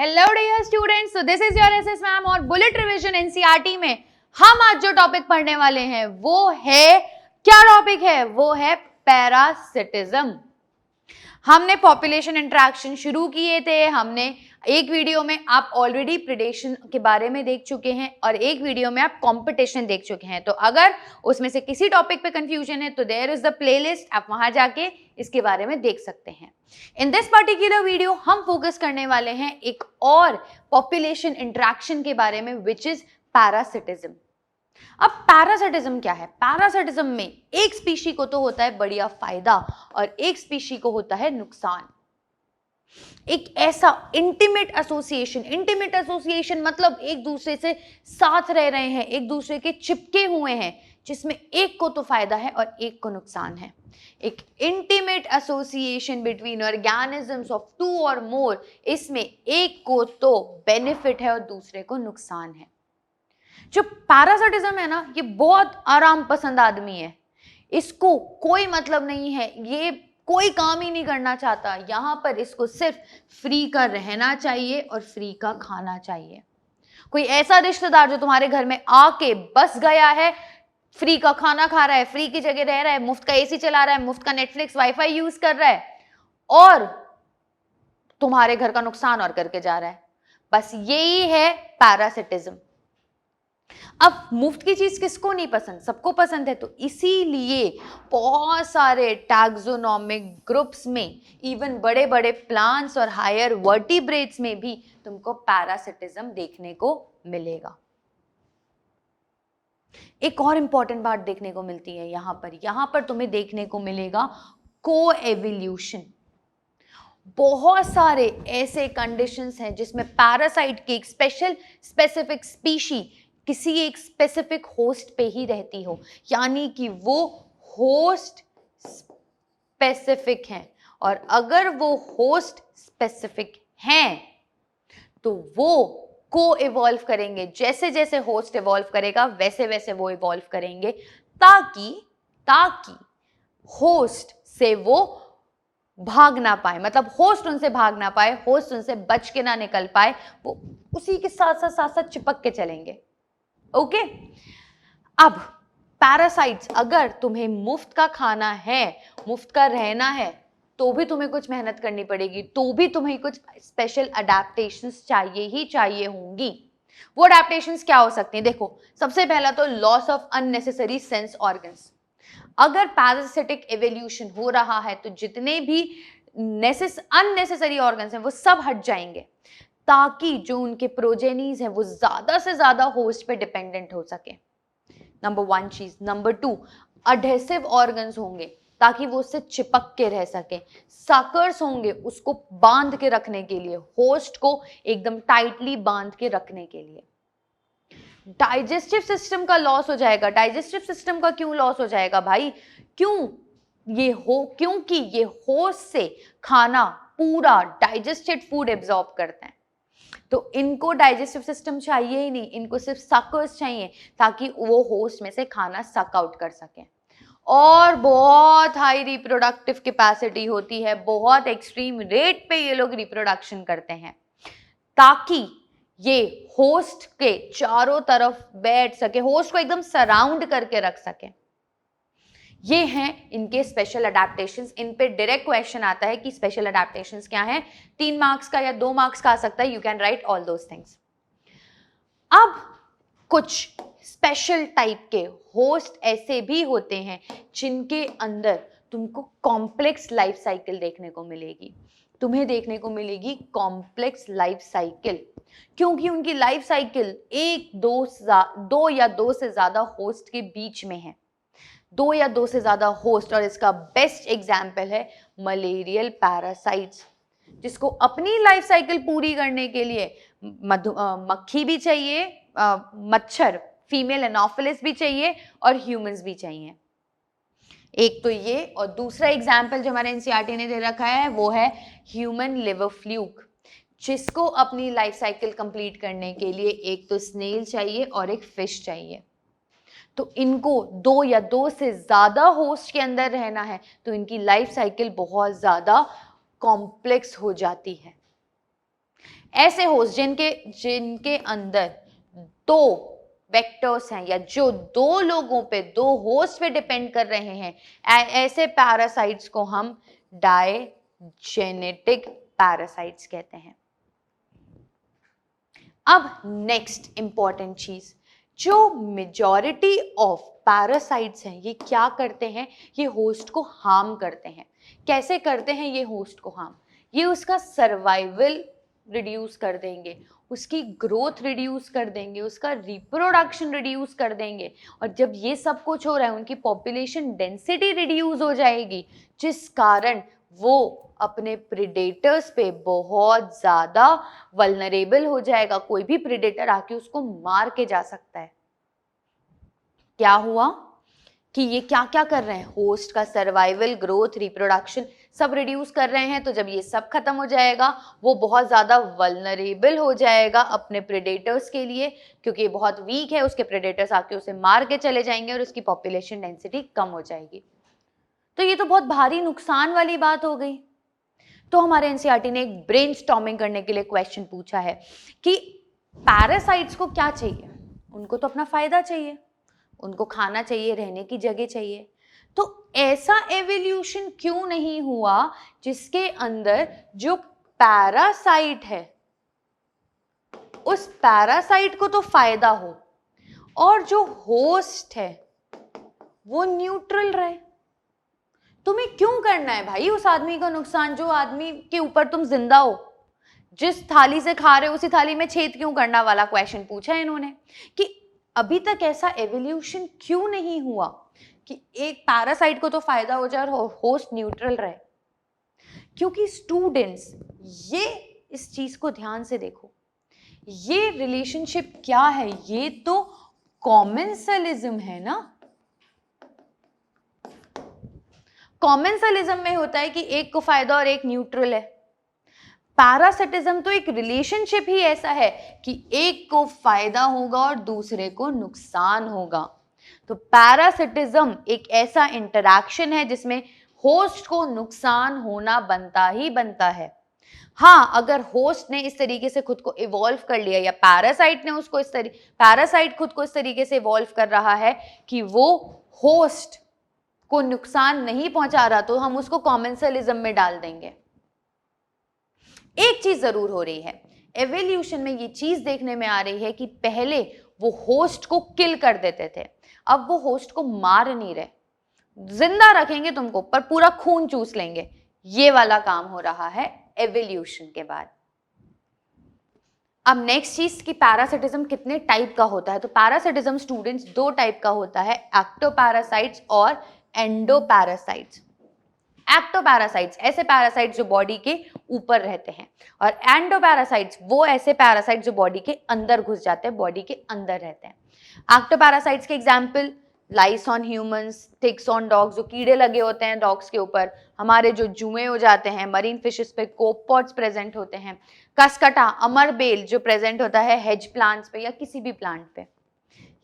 Hello dear students, तो this is your SS ma'am और bullet revision NCERT में हम आज जो टॉपिक पढ़ने वाले हैं वो है, क्या टॉपिक है? वो है पैरासिटिज्म। हमने पॉपुलेशन इंटरेक्शन शुरू किए थे। हमने एक वीडियो में आप ऑलरेडी प्रिडेशन के बारे में देख चुके हैं और एक वीडियो में आप कंपटीशन देख चुके हैं। तो अगर उसमें से किसी टॉपिक पे कंफ्यूजन है तो देयर इज द प्लेलिस्ट, आप वहां जाके इसके बारे में देख सकते हैं। इन दिस पर्टिकुलर वीडियो हम फोकस करने वाले हैं एक और पॉपुलेशन इंटरेक्शन के बारे में, विच इज पैरासिटिज्म। अब पैरासिटिज्म क्या है? पैरासिटिज्म में एक स्पीशी को तो होता है बढ़िया फायदा और एक स्पीशी को होता है नुकसान। एक ऐसा इंटीमेट एसोसिएशन मतलब एक दूसरे से साथ रह रहे हैं, एक दूसरे के चिपके हुए हैं, जिसमें एक को तो फायदा है और एक को नुकसान है। एक intimate association between organisms of two और मोर, इसमें एक को तो बेनिफिट है और दूसरे को नुकसान है। जो पैरासिटिज्म है ना, ये बहुत आराम पसंद आदमी है। इसको कोई मतलब नहीं है, ये कोई काम ही नहीं करना चाहता। यहां पर इसको सिर्फ फ्री का रहना चाहिए और फ्री का खाना चाहिए। कोई ऐसा रिश्तेदार जो तुम्हारे घर में आके बस गया है, फ्री का खाना खा रहा है, फ्री की जगह रह रहा है, मुफ्त का एसी चला रहा है, मुफ्त का नेटफ्लिक्स वाईफाई यूज कर रहा है और तुम्हारे घर का नुकसान और करके जा रहा है, बस यही है पैरासिटिज्म। अब मुफ्त की चीज किसको नहीं पसंद? सबको पसंद है। तो इसीलिए बहुत सारे टैक्सोनॉमिक ग्रुप्स में, इवन बड़े बड़े प्लांट्स और हायर वर्टिब्रेट्स में भी तुमको पैरासिटिज्म देखने को मिलेगा। एक और इंपॉर्टेंट बात देखने को मिलती है यहां पर तुम्हें देखने को मिलेगा को एवोल्यूशन। बहुत सारे ऐसे कंडीशंस हैं जिसमें पैरासाइट की एक स्पेसिफिक स्पीशी किसी एक स्पेसिफिक होस्ट पे ही रहती हो, यानी कि वो होस्ट स्पेसिफिक है। और अगर वो होस्ट स्पेसिफिक हैं तो वो को इवॉल्व करेंगे। जैसे जैसे होस्ट इवॉल्व करेगा वैसे वैसे वो इवॉल्व करेंगे, ताकि होस्ट से वो भाग ना पाए, मतलब होस्ट उनसे भाग ना पाए, होस्ट उनसे बच के ना निकल पाए, वो उसी के साथ साथ चिपक के चलेंगे। ओके अब पैरासाइट्स, अगर तुम्हें मुफ्त का खाना है, मुफ्त का रहना है, तो भी तुम्हें कुछ मेहनत करनी पड़ेगी, तो भी तुम्हें कुछ स्पेशल अडेप्टेशंस चाहिए होंगी। वो अडेप्टेशंस क्या हो सकती हैं? देखो, सबसे पहला तो loss of unnecessary sense organs. अगर पैरासिटिक एवोल्यूशन हो रहा है तो जितने भी अननेसेसरी ऑर्गन्स हैं वो सब हट जाएंगे, ताकि जो उनके प्रोजेनीज हैं वो ज्यादा से ज्यादा होस्ट पे डिपेंडेंट हो सके। नंबर वन चीज। नंबर टू, अडहेसिव ऑर्गन्स होंगे ताकि वो उससे चिपक के रह सके। सकर्स होंगे उसको बांध के रखने के लिए, होस्ट को एकदम टाइटली बांध के रखने के लिए। डाइजेस्टिव सिस्टम का लॉस हो जाएगा। डाइजेस्टिव सिस्टम का क्यों लॉस हो जाएगा भाई? क्योंकि ये होस्ट से खाना, पूरा डाइजेस्टेड फूड एब्जॉर्ब करते हैं। तो इनको डाइजेस्टिव सिस्टम चाहिए ही नहीं, इनको सिर्फ सकर्स चाहिए ताकि वो होस्ट में से खाना सक आउट कर सकें। और बहुत हाई रिप्रोडक्टिव कैपेसिटी होती है, बहुत एक्सट्रीम रेट पे ये लोग रिप्रोडक्शन करते हैं, ताकि ये होस्ट के चारों तरफ बैठ सके, होस्ट को एकदम सराउंड करके रख सके। ये हैं इनके स्पेशल अडेप्टेशंस। इन पे डायरेक्ट क्वेश्चन आता है कि स्पेशल अडेप्टेशंस क्या हैं। 3 मार्क्स का या 2 मार्क्स का आ सकता है। You can write all those things. अब कुछ स्पेशल टाइप के होस्ट ऐसे भी होते हैं जिनके अंदर तुमको कॉम्प्लेक्स लाइफ साइकिल देखने को मिलेगी। तुम्हें देखने को मिलेगी कॉम्प्लेक्स लाइफ साइकिल, क्योंकि उनकी लाइफ साइकिल दो या दो से ज्यादा होस्ट के बीच में है। 2 या 2 से ज्यादा होस्ट। और इसका बेस्ट एग्जाम्पल है मलेरियल पैरासाइट्स, जिसको अपनी लाइफ साइकिल पूरी करने के लिए मक्खी भी चाहिए, मच्छर, फीमेल एनोफिलिस भी चाहिए और ह्यूमंस भी चाहिए। एक तो ये, और दूसरा एग्जाम्पल जो हमारे एनसीईआरटी ने दे रखा है वो है ह्यूमन लिवर फ्लूक, जिसको अपनी लाइफ साइकिल कंप्लीट करने के लिए एक तो स्नेल चाहिए और एक फिश चाहिए। तो इनको 2 या 2 से ज्यादा होस्ट के अंदर रहना है, तो इनकी लाइफ साइकिल बहुत ज्यादा कॉम्प्लेक्स हो जाती है। ऐसे होस्ट जिनके अंदर दो वेक्टर्स हैं या जो दो लोगों पे, दो होस्ट पे डिपेंड कर रहे हैं, ऐसे पैरासाइट्स को हम डाइजेनेटिक पैरासाइट्स कहते हैं। अब नेक्स्ट इंपॉर्टेंट चीज, जो मेजॉरिटी ऑफ पैरासाइट्स हैं ये क्या करते हैं, ये होस्ट को हार्म करते हैं। कैसे करते हैं ये होस्ट को हार्म? ये उसका सर्वाइवल रिड्यूस कर देंगे, उसकी ग्रोथ रिड्यूस कर देंगे, उसका रिप्रोडक्शन रिड्यूस कर देंगे। और जब ये सब कुछ हो रहा है उनकी पॉपुलेशन डेंसिटी रिड्यूस हो जाएगी, जिस कारण वो अपने प्रेडेटर्स पे बहुत ज्यादा वल्नरेबल हो जाएगा। कोई भी प्रेडेटर आके उसको मार के जा सकता है। क्या हुआ कि ये क्या क्या कर रहे हैं, होस्ट का सर्वाइवल, ग्रोथ, रिप्रोडक्शन सब रिड्यूस कर रहे हैं। तो जब ये सब खत्म हो जाएगा वो बहुत ज्यादा वल्नरेबल हो जाएगा अपने प्रेडेटर्स के लिए, क्योंकि ये बहुत वीक है, उसके प्रेडेटर्स आके उसे मार के चले जाएंगे और उसकी पॉपुलेशन डेंसिटी कम हो जाएगी। तो ये तो बहुत भारी नुकसान वाली बात हो गई। तो हमारे एनसीईआरटी ने एक ब्रेनस्टॉर्मिंग करने के लिए क्वेश्चन पूछा है कि पैरासाइट्स को क्या चाहिए? उनको तो अपना फायदा चाहिए, उनको खाना चाहिए, रहने की जगह चाहिए। तो ऐसा एवोल्यूशन क्यों नहीं हुआ जिसके अंदर जो पैरासाइट है उस पैरासाइट को तो फायदा हो और जो होस्ट है वो न्यूट्रल रहे? तुम्हें क्यों करना है भाई उस आदमी का नुकसान जो आदमी के ऊपर तुम जिंदा हो? जिस थाली से खा रहे हो उसी थाली में छेद क्यों करना वाला क्वेश्चन पूछा है इन्होंने। कि अभी तक ऐसा एवोल्यूशन क्यों नहीं हुआ कि एक पैरासाइट को तो फायदा हो जाए और होस्ट न्यूट्रल रहे? क्योंकि स्टूडेंट्स ये इस चीज को ध्यान से देखो, ये रिलेशनशिप क्या है? ये तो कॉमेंसलिज्म है ना। कॉमेंसलिज्म में होता है कि एक को फायदा और एक न्यूट्रल है। पैरासिटिज्म तो एक रिलेशनशिप ही ऐसा है कि एक को फायदा होगा और दूसरे को नुकसान होगा। तो पैरासिटिज्म एक ऐसा इंटरैक्शन है जिसमें होस्ट को नुकसान होना बनता ही बनता है। हाँ, अगर होस्ट ने इस तरीके से खुद को इवॉल्व कर लिया या पैरासाइट खुद को इस तरीके से इवॉल्व कर रहा है कि वो होस्ट को नुकसान नहीं पहुंचा रहा, तो हम उसको कॉमेंसलिज्म में डाल देंगे। एक चीज जरूर हो रही है, एवोल्यूशन में ये चीज देखने में आ रही है कि पहले वो होस्ट को किल कर देते थे, अब वो होस्ट को मार नहीं रहे, जिंदा रखेंगे तुमको पर पूरा खून चूस लेंगे। ये वाला काम हो रहा है एवोल्यूशन के बाद। अब नेक्स्ट चीज कि पैरासिटिज्म कितने टाइप का होता है। तो पैरासिटिज्म स्टूडेंट्स दो टाइप का होता है, एक्टोपैरासाइट्स और एंडोपैरासाइट्स। एक्टोपैरासाइट्स ऐसे पैरासाइट्स जो बॉडी के ऊपर रहते हैं, और एंडोपैरासाइट्स वो ऐसे पैरासाइट्स जो बॉडी के अंदर घुस जाते हैं, बॉडी के अंदर रहते हैं। एक्टोपैरासाइट्स के example lice on humans, ticks on dogs, जो कीड़े लगे होते हैं डॉग्स के ऊपर, हमारे जो जुएं हो जाते हैं, मरीन फिशेस पे कोपॉड्स प्रेजेंट होते हैं, कसकटा, अमरबेल जो प्रेजेंट होता है हेज प्लांट्स पे या किसी भी प्लांट पे,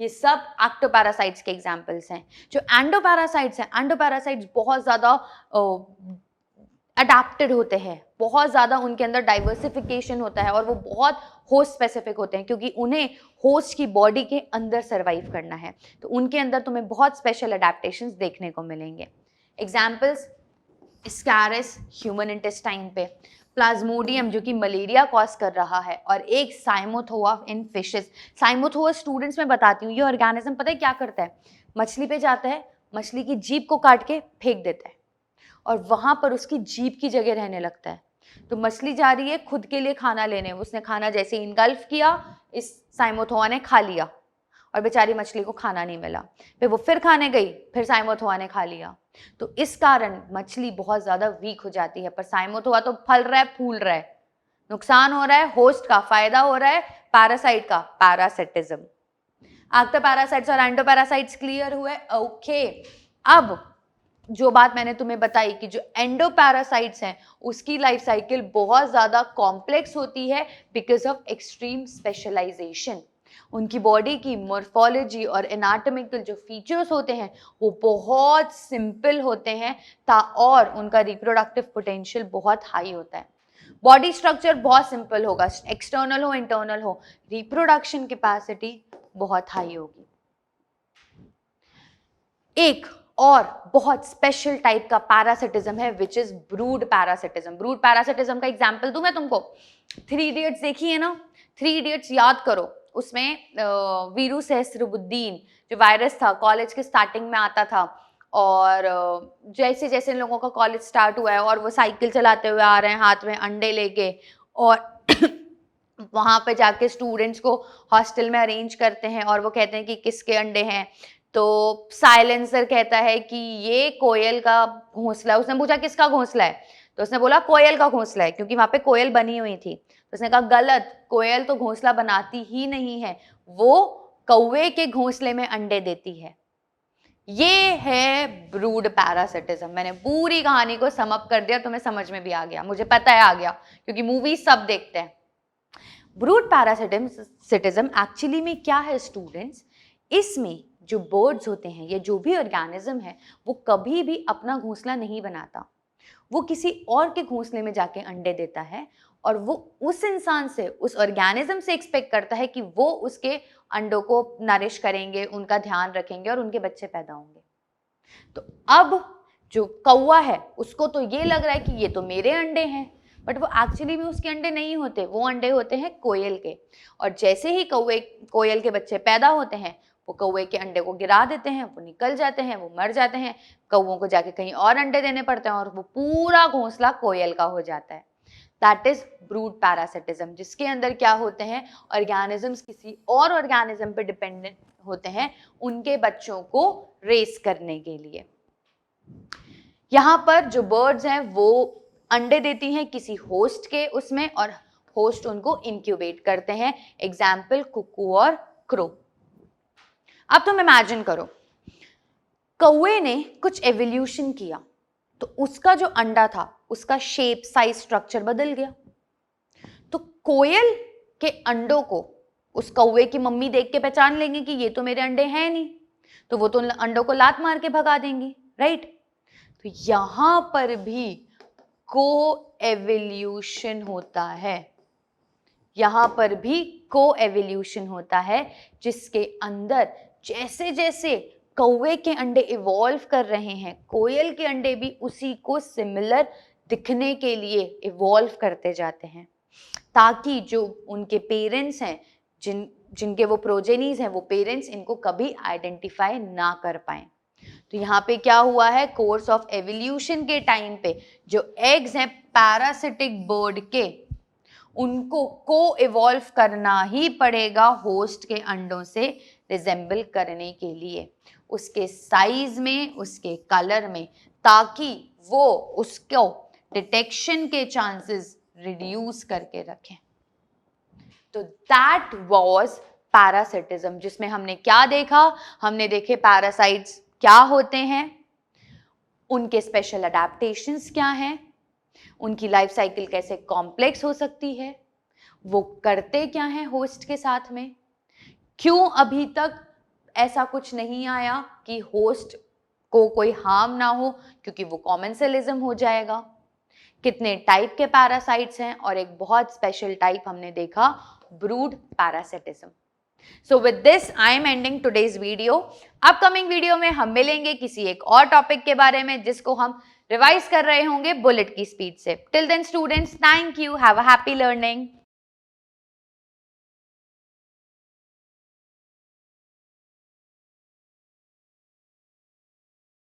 ये सब एक्टोपैरासाइट्स के एग्जाम्पल्स हैं। जो एंडोपैरासाइट्स हैं, एंडोपैरासाइट्स बहुत ज़्यादा अडेप्टेड होते हैं, बहुत ज़्यादा उनके अंदर डाइवर्सिफिकेशन होता है और वो बहुत होस्ट स्पेसिफिक होते हैं, क्योंकि उन्हें होस्ट की बॉडी के अंदर सर्वाइव करना है। तो उनके अंदर तुम्हें बहुत स्पेशल अडेप्टेशंस देखने को मिलेंगे। एग्जाम्पल्स, स्कैरस ह्यूमन इंटेस्टाइन पे, प्लाज्मोडियम जो कि मलेरिया कॉज कर रहा है, और एक साइमोथोआ इन फिशेस। साइमोथोआ स्टूडेंट्स में बताती हूँ, ये ऑर्गेनिज्म पता है क्या करता है? मछली पे जाता है, मछली की जीभ को काट के फेंक देता है और वहां पर उसकी जीभ की जगह रहने लगता है। तो मछली जा रही है खुद के लिए खाना लेने, उसने खाना जैसे इनगल्फ किया, इस साइमोथोआ ने खा लिया और बेचारी मछली को खाना नहीं मिला। फिर वो फिर खाने गई, फिर साइमोथोआ ने खा लिया। तो इस कारण मछली बहुत ज्यादा वीक हो जाती है, पर साइमोथोआ तो फल रहा है, फूल रहा है, नुकसान हो रहा है होस्ट का, फायदा हो रहा है पैरासाइट का, पैरासिटिज्म। एक्टोपैरासाइट्स और एंडोपैरासाइट्स क्लियर हुए? ओके। अब जो बात मैंने तुम्हें बताई कि जो एंडोपैरासाइट्स हैं उसकी लाइफ साइकिल बहुत ज्यादा कॉम्प्लेक्स होती है बिकॉज ऑफ एक्सट्रीम स्पेशलाइजेशन। उनकी बॉडी की मॉर्फोलॉजी और एनाटॉमिकल जो फीचर्स होते हैं वो बहुत सिंपल होते हैं और उनका रिप्रोडक्टिव पोटेंशियल बहुत हाई होता है। बॉडी स्ट्रक्चर बहुत सिंपल होगा, एक्सटर्नल हो इंटरनल हो, रिप्रोडक्शन कैपेसिटी बहुत हाई होगी। एक और बहुत स्पेशल टाइप का पैरासिटिज्म है which is brood parasitism. Brood parasitism का एग्जांपल दूं मैं तुमको, 3 इडियट्स देखी है ना, 3 इडियट्स याद करो, उसमें वीरू सहस्त्रबुद्दीन जो वायरस था कॉलेज के स्टार्टिंग में आता था, और जैसे जैसे लोगों का कॉलेज स्टार्ट हुआ है और वो साइकिल चलाते हुए आ रहे हैं हाथ में अंडे लेके, और वहां पे जाके स्टूडेंट्स को हॉस्टल में अरेंज करते हैं और वो कहते हैं कि किसके अंडे हैं, तो साइलेंसर कहता है कि ये कोयल का घोंसला है। उसने पूछा किसका घोंसला है, तो उसने बोला कोयल का घोंसला है, क्योंकि वहां पे कोयल बनी हुई थी। तो उसने कहा गलत, कोयल तो घोंसला बनाती ही नहीं है, वो कौवे के घोंसले में अंडे देती है। ये है ब्रूड पैरासिटिज्म। मैंने पूरी कहानी को सम अप कर दिया, तुम्हें समझ में भी आ गया, मुझे पता है आ गया, क्योंकि मूवी सब देखते हैं। ब्रूड पैरासिटिज्म एक्चुअली में क्या है स्टूडेंट्स, इसमें जो बर्ड्स होते हैं या जो भी ऑर्गेनिज्म है वो कभी भी अपना घोंसला नहीं बनाता, वो किसी और के घोंसले में जाके अंडे देता है, और वो उस इंसान से, उस ऑर्गेनिज्म से एक्सपेक्ट करता है कि वो उसके अंडों को नरिश करेंगे, उनका ध्यान रखेंगे और उनके बच्चे पैदा होंगे। तो अब जो कौवा है उसको तो ये लग रहा है कि ये तो मेरे अंडे हैं, बट वो एक्चुअली में उसके अंडे नहीं होते, वो अंडे होते हैं कोयल के। और जैसे ही कोयल के बच्चे पैदा होते हैं, वो कौवे के अंडे को गिरा देते हैं, वो निकल जाते हैं, वो मर जाते हैं, कौवों को जाके कहीं और अंडे देने पड़ते हैं और वो पूरा घोंसला कोयल का हो जाता है। दैट इज ब्रूड पैरासिटिज्म, जिसके अंदर क्या होते हैं, ऑर्गेनिजम्स किसी और ऑर्गेनिज्म पे डिपेंडेंट होते हैं उनके बच्चों को रेस करने के लिए। यहाँ पर जो बर्ड्स हैं वो अंडे देती हैं किसी होस्ट के उसमें, और होस्ट उनको इंक्यूबेट करते हैं, एग्जाम्पल कुकू और क्रो। अब तुम इमेजिन करो, कौवे ने कुछ एवोल्यूशन किया, तो उसका जो अंडा था उसका शेप, साइज, स्ट्रक्चर बदल गया। तो कोयल के अंडों को उस कौवे की मम्मी देख के पहचान लेंगे कि ये तो मेरे अंडे हैं नहीं, तो वो तो अंडों को लात मार के भगा देंगी, राइट। तो यहां पर भी को एवोल्यूशन होता है, यहां पर भी को एवोल्यूशन होता है, जिसके अंदर जैसे जैसे कौवे के अंडे इवॉल्व कर रहे हैं, कोयल के अंडे भी उसी को सिमिलर दिखने के लिए इवॉल्व करते जाते हैं, ताकि जो उनके पेरेंट्स हैं, जिनके वो प्रोजेनीज हैं, वो पेरेंट्स इनको कभी आइडेंटिफाई ना कर पाए। तो यहाँ पे क्या हुआ है, कोर्स ऑफ एवोल्यूशन के टाइम पे जो एग्स हैं पैरासिटिक बर्ड के, उनको को इवॉल्व करना ही पड़ेगा होस्ट के अंडों से रिजेंबल करने के लिए, उसके साइज में, उसके कलर में, ताकि वो उसको डिटेक्शन के चांसेस रिड्यूस करके रखें। तो दैट वाज पैरासिटिज्म, जिसमें हमने क्या देखा, हमने देखे पैरासाइट्स क्या होते हैं, उनके स्पेशल अडेप्टेशंस क्या हैं, उनकी लाइफ साइकिल कैसे कॉम्प्लेक्स हो सकती है, वो करते क्या हैं होस्ट के साथ में, क्यों अभी तक ऐसा कुछ नहीं आया कि होस्ट को कोई हार्म ना हो, क्योंकि वो कॉमेंसलिज्म हो जाएगा, कितने टाइप के पैरासाइट्स हैं, और एक बहुत स्पेशल टाइप हमने देखा, brood parasitism. So with this I am ending today's video. Upcoming video में हम मिलेंगे किसी एक और टॉपिक के बारे में जिसको हम रिवाइज कर रहे होंगे बुलेट की स्पीड से। Till then students, thank you, have a happy learning.